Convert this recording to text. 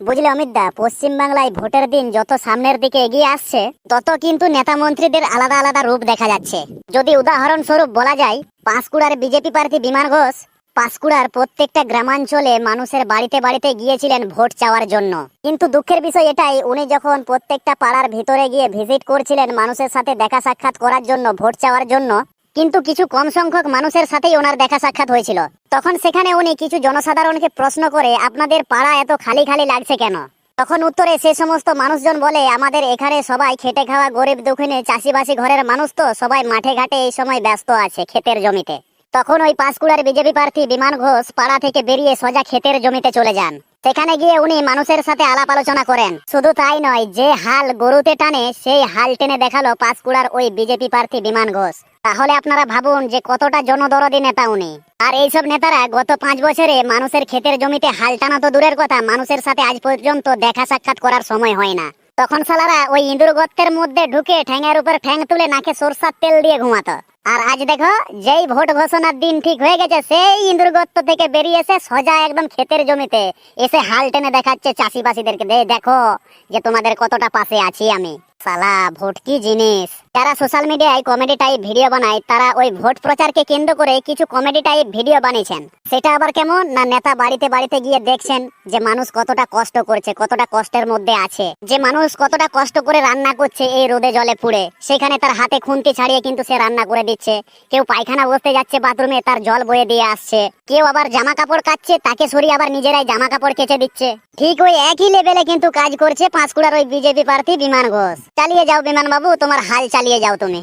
বুঝলে অমিতদা, পশ্চিমবাংলায় ভোটের দিন যত সামনের দিকে এগিয়ে আসছে তত কিন্তু নেতা মন্ত্রীদের আলাদা আলাদা রূপ দেখা যাচ্ছে। যদি উদাহরণস্বরূপ বলা যায়, পাঁশকুড়ার বিজেপি প্রার্থী বিমান ঘোষ পাঁশকুড়ার প্রত্যেকটা গ্রামাঞ্চলে মানুষের বাড়িতে বাড়িতে গিয়েছিলেন ভোট চাওয়ার জন্য। কিন্তু দুঃখের বিষয় এটাই, উনি যখন প্রত্যেকটা পাড়ার ভিতরে গিয়ে ভিজিট করছিলেন মানুষের সাথে দেখা সাক্ষাৎ করার জন্য, ভোট চাওয়ার জন্য, কিন্তু কিছু কম সংখ্যক মানুষের সাথেই ওনার দেখা সাক্ষাৎ হয়েছিল। তখন সেখানে উনি কিছু জনসাধারণকে প্রশ্ন করে, আপনাদের পাড়া এত খালি খালি লাগছে কেন? তখন উত্তরে সে সমস্ত মানুষজন বলে, আমাদের এখানে সবাই খেটে খাওয়া গরিব দুঃখিনী চাষিবাসী ঘরের মানুষ, তো সবাই মাঠে ঘাটে এই সময় ব্যস্ত আছে ক্ষেতের জমিতে। তখন ওই পাঁশকুড়ার বিজেপি প্রার্থী বিমান ঘোষ পাড়া থেকে বেরিয়ে সোজা ক্ষেতের জমিতে চলে যান। সেখানে গিয়ে উনি মানুষের সাথে আলাপ আলোচনা করেন। শুধু তাই নয়, যে হাল গরুতে টানে সেই হাল টেনে দেখালো পাঁশকুড়ার ওই বিজেপি প্রার্থী বিমান ঘোষ। তাহলে আপনারা ভাবুন যে কতটা জনদরদি নেতা উনি। আর এইসব নেতারা গত 5 বছরে মানুষের ক্ষেতের জমিতে হাল টানা তো দূরের কথা, মানুষের সাথে আজ পর্যন্ত দেখা সাক্ষাৎ করার সময় হয় না। তখন সালারা ওই ইঁদুর গর্তের মধ্যে ঢুকে ঠ্যাঙের উপর ঠ্যাং তুলে নাকে সরষার তেল দিয়ে ঘুমাতো। আর আজ দেখো, যেই ভোট ঘোষণার দিন ঠিক হয়ে গেছে, সেই ইঁদুর গর্ত থেকে বেরিয়ে এসে সোজা একদম ক্ষেতের জমিতে এসে হাল টেনে দেখাচ্ছে চাষিবাসীদেরকে, দেখো যে তোমাদের কতটা পাশে আছি আমি। সালা, ভোট কি জিনিস! যারা সোশ্যাল মিডিয়ায় কমেডি টাইপ ভিডিও বানায়, তারা ওই ভোট প্রচারকে কেন্দ্র করে কিছু কমেডি টাইপ ভিডিও বানিয়েছেন। সেটা আবার কেমন না, নেতা বাড়িতে বাড়িতে গিয়ে দেখছেন যে মানুষ কতটা কষ্ট করছে, কতটা কষ্টের মধ্যে আছে, যে মানুষ কতটা কষ্ট করে রান্না করছে এই রোদে জলে পুড়ে, সেখানে তার হাতে খুন্তি ছাড়িয়ে কিন্তু সে রান্না করে দিচ্ছে। কেউ পায়খানা বসতে যাচ্ছে বাথরুমে, তার জল বয়ে দিয়ে আসছে। কেউ আবার জামা কাপড় কাচ্ছে, তাকে সরিয়ে আবার নিজেরাই জামা কাপড় কেচে দিচ্ছে। ঠিক ওই একই লেভেলে কিন্তু কাজ করছে পাঁশকুড়ার ওই বিজেপি প্রার্থী বিমান ঘোষ। চালিয়ে যাও বিমান বাবু, তোমার হাল চালিয়ে যাও তুমি।